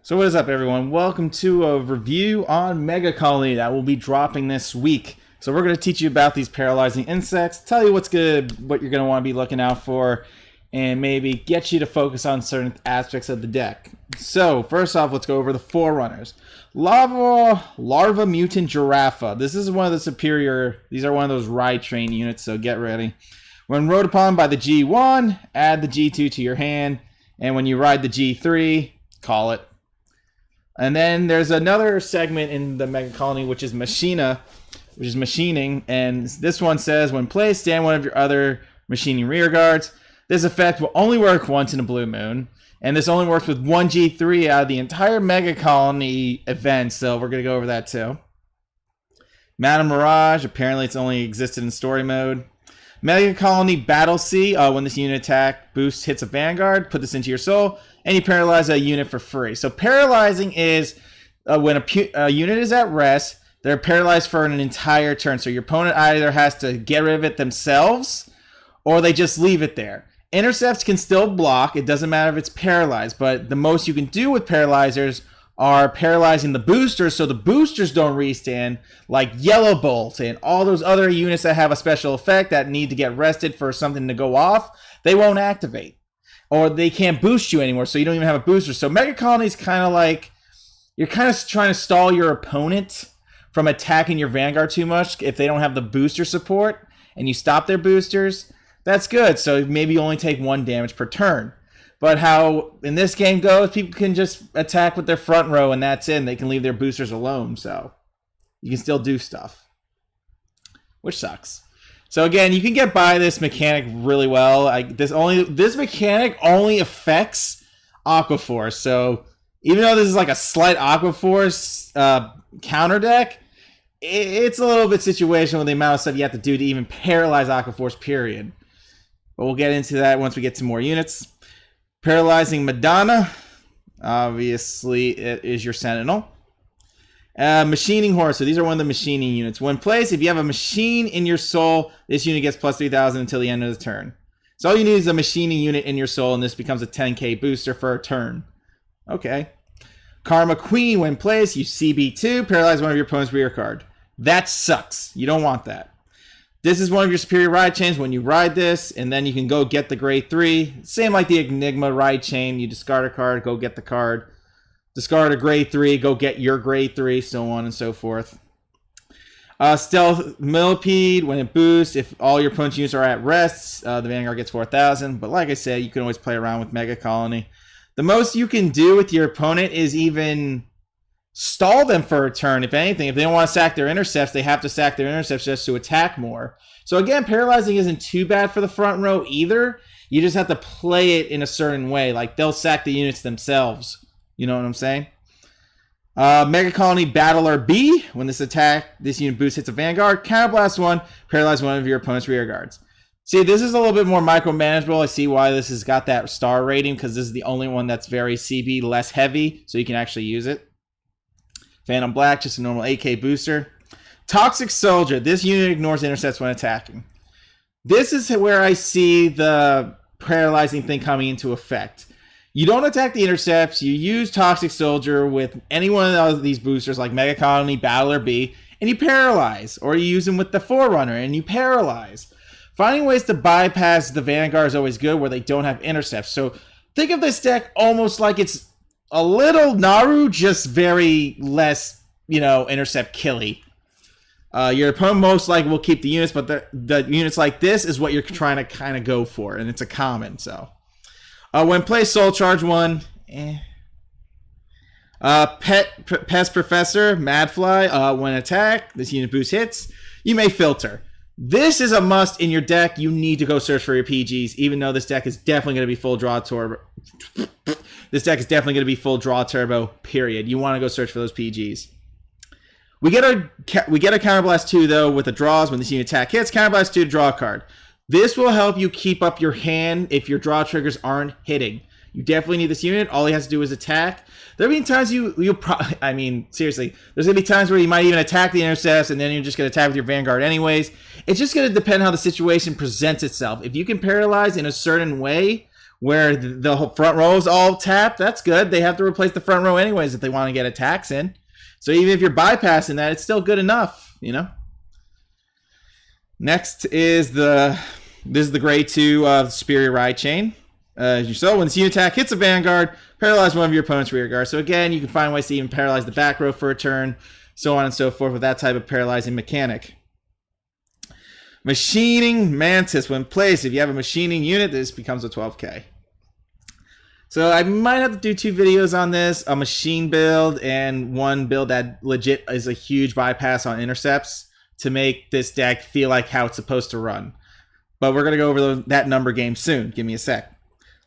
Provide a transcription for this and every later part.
So what is up, everyone? Welcome to a review on Megacolony that will be dropping this week. So we're going to teach you about these paralyzing insects, tell you what's good, what you're going to want to be looking out for, and maybe get you to focus on certain aspects of the deck. So first off, let's go over the forerunners. Larva Mutant Giraffa. This is one of the superior, these are one of those ride train units, so get ready. When rode upon by the G1, add the G2 to your hand, and when you ride the G3, call it. And then there's another segment in the Megacolony, which is Machina, which is machining. And this one says, when placed, stand one of your other machining rear guards. This effect will only work once in a blue moon. And this only works with one G3 out of the entire Megacolony event. So we're going to go over that too. Madam Mirage, apparently it's only existed in story mode. Megacolony Battle C, when this unit attack boost hits a Vanguard, put this into your soul, and you paralyze a unit for free. So paralyzing is when a unit is at rest, they're paralyzed for an entire turn. So your opponent either has to get rid of it themselves, or they just leave it there. Intercepts can still block, it doesn't matter if it's paralyzed, but the most you can do with paralyzers are paralyzing the boosters so the boosters don't restand, like Yellow Bolt and all those other units that have a special effect that need to get rested for something to go off. They won't activate, or they can't boost you anymore, so you don't even have a booster. So Megacolony is kind of like, you're kind of trying to stall your opponent from attacking your Vanguard too much if they don't have the booster support, and you stop their boosters. That's good, so maybe you only take 1 damage per turn. But how in this game goes, people can just attack with their front row and that's it. They can leave their boosters alone, so you can still do stuff, which sucks. So again, you can get by this mechanic really well. This mechanic only affects Aquaforce. So even though this is like a slight Aquaforce counter deck, it's a little bit situational with the amount of stuff you have to do to even paralyze Aquaforce, period. But we'll get into that once we get to more units. Paralzying Madonna, obviously it is your Sentinel. Machining Horse, so these are one of the machining units. When placed, if you have a machine in your soul, this unit gets plus 3,000 until the end of the turn. So all you need is a machining unit in your soul, and this becomes a 10k booster for a turn. Okay. Karma Queen, when placed, you CB2, paralyze one of your opponent's rear card. That sucks. You don't want that. This is one of your superior ride chains. When you ride this, and then you can go get the grade 3. Same like the Enigma ride chain. You discard a card, go get the card. Discard a grade 3, go get your grade 3, so on and so forth. Stealth Millipede, when it boosts, if all your opponent's units are at rest, the Vanguard gets 4,000. But like I said, you can always play around with Megacolony. The most you can do with your opponent is even stall them for a turn, if anything. If they don't want to sack their intercepts, they have to sack their intercepts just to attack more. So again, paralyzing isn't too bad for the front row either. You just have to play it in a certain way. Like, they'll sack the units themselves. You know what I'm saying? Megacolony Battler B. When this unit boost hits a Vanguard, counterblast 1, paralyze one of your opponent's rear guards. See, this is a little bit more micromanageable. I see why this has got that star rating, because this is the only one that's very CB less heavy, so you can actually use it. Phantom Black, just a normal 8k booster. Toxic Soldier. This unit ignores intercepts when attacking. This is where I see the paralyzing thing coming into effect. You don't attack the intercepts. You use Toxic Soldier with any one of these boosters like Megacolony, Battler B, and you paralyze. Or you use them with the Forerunner and you paralyze. Finding ways to bypass the Vanguard is always good where they don't have intercepts. So think of this deck almost like it's a little Naru, just very less, intercept killy. Your opponent most likely will keep the units, but the units like this is what you're trying to kind of go for, and it's a common, so. When placed, Soul Charge 1. Pest Professor, Madfly, when attacked, this unit boost hits, you may filter. This is a must in your deck. You need to go search for your PGs, even though this deck is definitely going to be full draw turbo. This deck is definitely going to be full draw turbo, period. You want to go search for those PGs. We get a Counterblast 2, though, with the draws. When this unit attack hits, Counterblast 2 to draw a card. This will help you keep up your hand if your draw triggers aren't hitting. You definitely need this unit. All he has to do is attack. There'll be times seriously, there's going to be times where you might even attack the intercepts, and then you're just going to attack with your Vanguard anyways. It's just going to depend how the situation presents itself. If you can paralyze in a certain way where the whole front row is all tapped. That's good. They have to replace the front row anyways if they want to get attacks in. So even if you're bypassing that, it's still good enough, you know? Next is this is the grade 2 Superior Ride Chain. So when this unit attack hits a Vanguard, paralyze one of your opponent's rear guard. So again, you can find ways to even paralyze the back row for a turn, so on and so forth with that type of paralyzing mechanic. Machining Mantis. When placed, if you have a machining unit, this becomes a 12k. So I might have to do 2 videos on this, a machine build and one build that legit is a huge bypass on intercepts to make this deck feel like how it's supposed to run. But we're going to go over that number game soon. Give me a sec.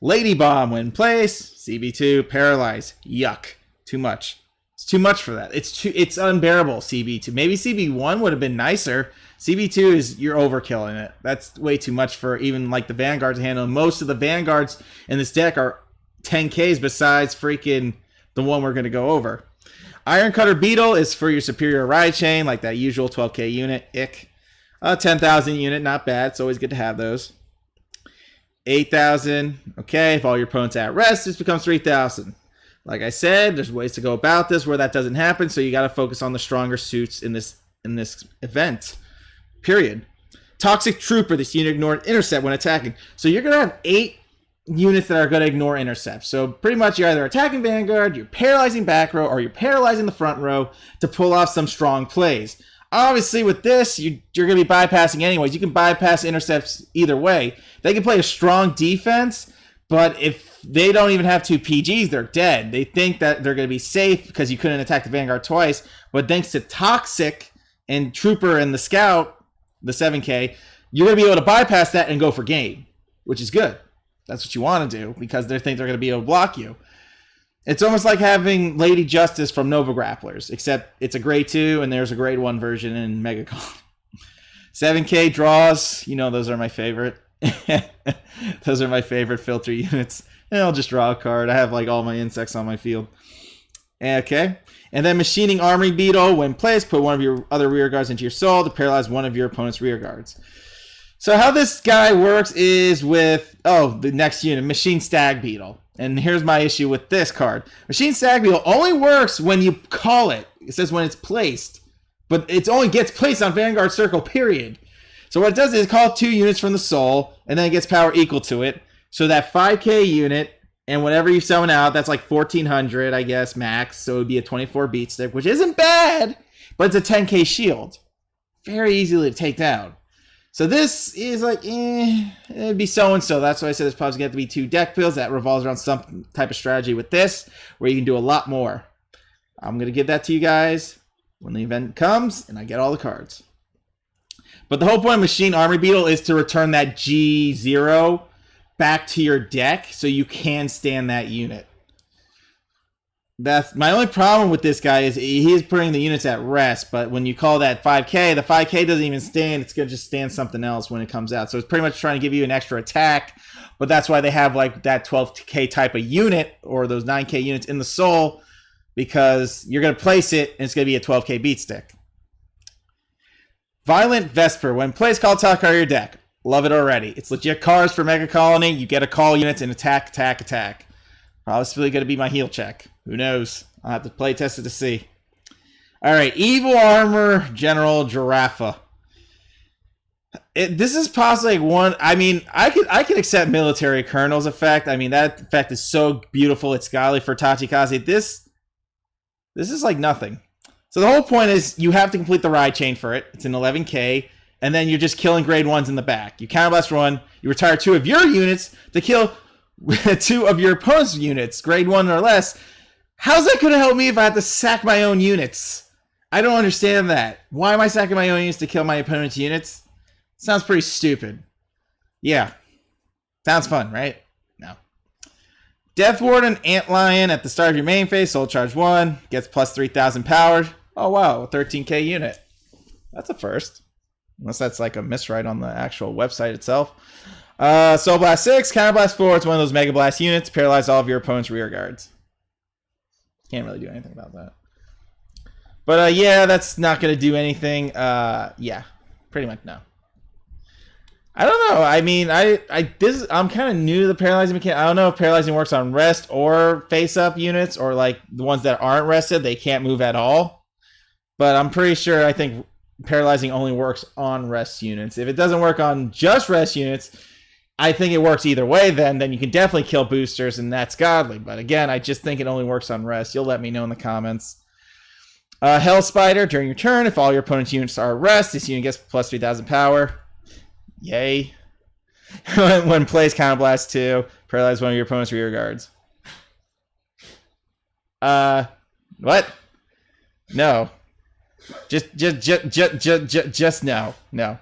Lady Bomb, when placed, CB2, paralyze. Yuck. Too much. It's too much for that. It's unbearable, CB2. Maybe CB1 would have been nicer. CB2 is, you're overkilling it. That's way too much for even like the Vanguard to handle. Most of the Vanguards in this deck are 10Ks besides freaking the one we're going to go over. Iron Cutter Beetle is for your superior ride chain, like that usual 12K unit. Ick. 10,000 unit, not bad. It's always good to have those. 8,000. Okay, if all your opponents are at rest, this becomes 3,000. Like I said, there's ways to go about this where that doesn't happen, so you got to focus on the stronger suits in this event. Period. Toxic Trooper. This unit ignored intercept when attacking. So you're going to have 8 units that are going to ignore intercepts. So pretty much you're either attacking Vanguard, you're paralyzing back row, or you're paralyzing the front row to pull off some strong plays. Obviously with this, you're going to be bypassing anyways. You can bypass intercepts either way. They can play a strong defense, but if they don't even have 2 PGs, they're dead. They think that they're going to be safe because you couldn't attack the Vanguard twice, but thanks to Toxic and Trooper and the Scout, the 7K, you're going to be able to bypass that and go for game, which is good. That's what you want to do because they think they're going to be able to block you. It's almost like having Lady Justice from Nova Grapplers, except it's a grade 2 and there's a grade 1 version in Megacolony. 7K draws, you know, those are my favorite. Those are my favorite filter units. And I'll just draw a card. I have like all my insects on my field. Okay. And then Machining Armory Beetle. When placed, put one of your other rear guards into your soul to paralyze one of your opponent's rear guards. So how this guy works is with, the next unit, Machine Stag Beetle. And here's my issue with this card. Machine Stag Beetle only works when you call it. It says when it's placed. But it only gets placed on Vanguard Circle, period. So what it does is call 2 units from the soul, and then it gets power equal to it. So that 5K unit, and whatever you summon out, that's like 1,400, I guess, max. So it would be a 24 beat stick, which isn't bad, but it's a 10K shield. Very easily to take down. So this is like, it'd be so-and-so. That's why I said there's probably going to be 2 deck builds that revolves around some type of strategy with this, where you can do a lot more. I'm going to give that to you guys when the event comes, and I get all the cards. But the whole point of Machine Armory Beetle is to return that G0 back to your deck so you can stand that unit. That's my only problem with this guy is he is putting the units at rest, but when you call that 5K, the 5K doesn't even stand. It's going to just stand something else when it comes out. So it's pretty much trying to give you an extra attack, but that's why they have like that 12K type of unit or those 9K units in the soul, because you're going to place it and it's going to be a 12K beat stick. Violent Vesper. When placed, call top card of your deck. Love it already. It's legit cards for Megacolony. You get a call units and attack. Probably going to be my heal check. Who knows? I'll have to play test it to see. All right, Evil Armor General Giraffa. This is possibly one. I mean, I could accept Military Colonel's effect. I mean, that effect is so beautiful. It's godly for Tachikaze. This is like nothing. So the whole point is you have to complete the ride chain for it. It's an 11K, and then you're just killing grade 1s in the back. You counterblast 1. You retire 2 of your units to kill 2 of your opponent's units, grade 1 or less. How's that going to help me if I have to sack my own units? I don't understand that. Why am I sacking my own units to kill my opponent's units? Sounds pretty stupid. Yeah. Sounds fun, right? No. Death Warden Antlion at the start of your main phase, soul charge 1, gets plus 3,000 powered. Oh wow, a 13K unit. That's a first. Unless that's like a miswrite on the actual website itself. Soul Blast 6, Counterblast 4, it's one of those Mega Blast units. Paralyze all of your opponent's rear guards. Can't really do anything about that. But yeah, that's not going to do anything. Yeah, pretty much no. I don't know. I mean, I'm kind of new to the paralyzing mechanic. I don't know if paralyzing works on rest or face-up units, or like the ones that aren't rested, they can't move at all. But I'm pretty sure I think paralyzing only works on rest units. If it doesn't work on just rest units, I think it works either way. Then you can definitely kill boosters, and that's godly. But again, I just think it only works on rest. You'll let me know in the comments. Hell Spider, during your turn, if all your opponent's units are at rest, this unit gets plus 3,000 power. Yay. When plays Counterblast 2, paralyze one of your opponent's rear guards. What? No. Just no. No.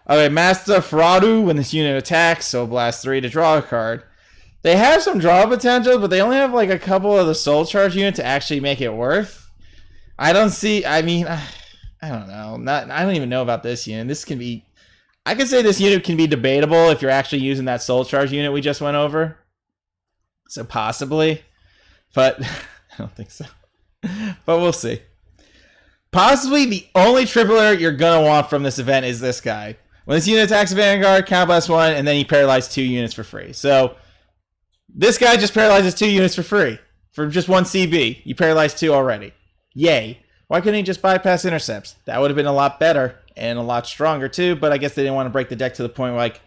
Okay, Master Ferradu, when this unit attacks, so blast 3 to draw a card. They have some draw potential, but they only have like a couple of the soul charge units to actually make it worth. I don't see, I mean, I don't know. I don't even know about this unit. This can be, I could say this unit can be debatable if you're actually using that soul charge unit we just went over. So possibly, but I don't think so. But we'll see. Possibly the only triple alert you're going to want from this event is this guy. When this unit attacks a Vanguard, counterblast 1, and then you paralyze 2 units for free. So this guy just paralyzes 2 units for free. For just 1 CB. You paralyzed 2 already. Yay. Why couldn't he just bypass intercepts? That would have been a lot better and a lot stronger too, but I guess they didn't want to break the deck to the point where like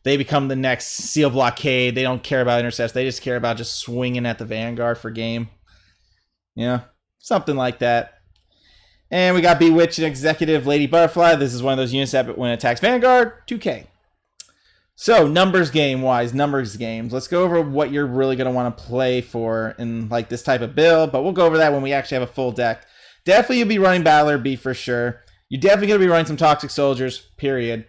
they become the next Seal Blockade. They don't care about intercepts. They just care about just swinging at the Vanguard for game. Yeah, something like that. And we got Bewitched and Executive Lady Butterfly. This is one of those units that when it attacks Vanguard, 2k. So, numbers games. Let's go over what you're really going to want to play for in like this type of build, but we'll go over that when we actually have a full deck. Definitely you'll be running Battler B for sure. You're definitely going to be running some Toxic Soldiers, period.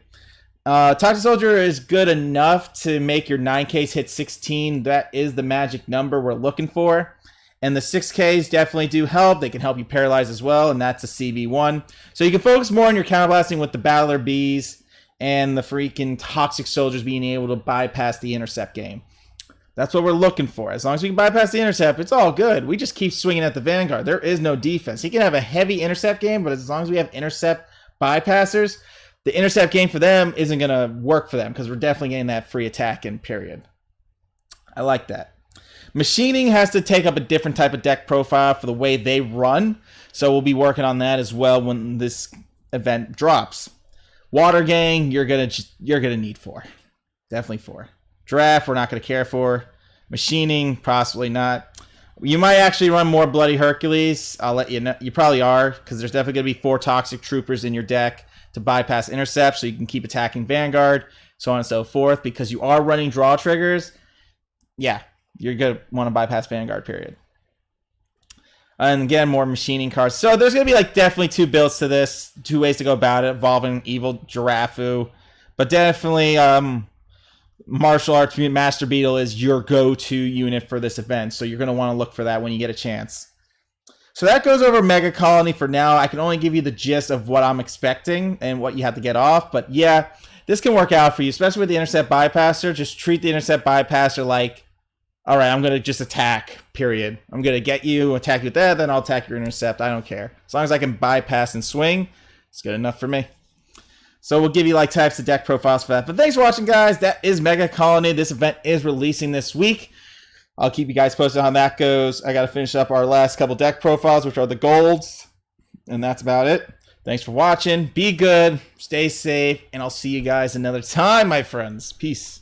Toxic Soldier is good enough to make your 9Ks hit 16. That is the magic number we're looking for. And the 6Ks definitely do help. They can help you paralyze as well, and that's a CB1. So you can focus more on your counterblasting with the Battler Bs and the freaking Toxic Soldiers being able to bypass the intercept game. That's what we're looking for. As long as we can bypass the intercept, it's all good. We just keep swinging at the Vanguard. There is no defense. He can have a heavy intercept game, but as long as we have intercept bypassers, the intercept game for them isn't going to work for them because we're definitely getting that free attack in, period. I like that. Machining has to take up a different type of deck profile for the way they run, so we'll be working on that as well when this event drops. Water Gang, you're gonna need 4, definitely 4. Draft, we're not gonna care for. Machining, possibly not. You might actually run more Bloody Hercules. I'll let you know. You probably are, because there's definitely gonna be 4 Toxic Troopers in your deck to bypass intercept, so you can keep attacking Vanguard, so on and so forth. Because you are running draw triggers, yeah. You're going to want to bypass Vanguard, period. And again, more machining cards. So there's going to be like definitely 2 builds to this. 2 ways to go about it. Evolving Evil Giraffa. But definitely Martial Arts Master Beetle is your go-to unit for this event. So you're going to want to look for that when you get a chance. So that goes over Megacolony for now. I can only give you the gist of what I'm expecting and what you have to get off. But yeah, this can work out for you, especially with the Intercept Bypasser. Just treat the Intercept Bypasser like, all right, I'm going to just attack, period. I'm going to get you, attack you with that, then I'll attack your intercept. I don't care. As long as I can bypass and swing, it's good enough for me. So we'll give you like types of deck profiles for that. But thanks for watching, guys. That is Megacolony. This event is releasing this week. I'll keep you guys posted on how that goes. I got to finish up our last couple deck profiles, which are the golds. And that's about it. Thanks for watching. Be good. Stay safe. And I'll see you guys another time, my friends. Peace.